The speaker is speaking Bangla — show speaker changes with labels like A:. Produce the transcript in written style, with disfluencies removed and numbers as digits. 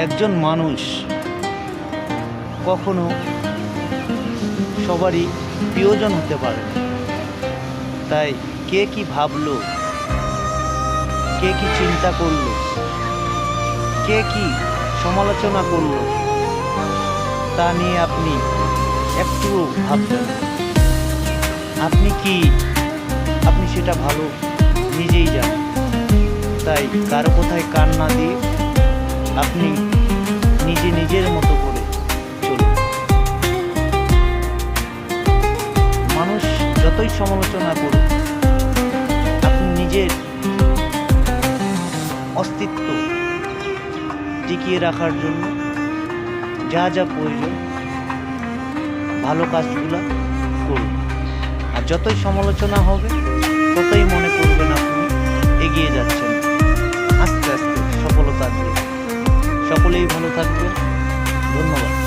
A: একজন মানুষ কখনো সবারই প্রিয়জন হতে পারে না। তাই কে কি ভাবলো, কে কি চিন্তা করলো, কে কি সমালোচনা করলো, তা নিয়ে আপনি একটুও ভাববেন না। আপনি কি, আপনি সেটা ভালো নিজেই জানেন। তাই কারো কোথায় কান না দিয়ে আপনি নিজের মতো করে চলুন। মানুষ যতই সমালোচনা করুক, আপনি নিজের অস্তিত্ব টিকিয়ে রাখার জন্য যা যা প্রয়োজন ভালো কাজগুলো করুন। আর যতই সমালোচনা হবে ততই মনে করবেন আপনি এগিয়ে যাচ্ছেন আস্তে আস্তে সফলতার দিকে। সকলেই ভালো থাকবেন। ধন্যবাদ।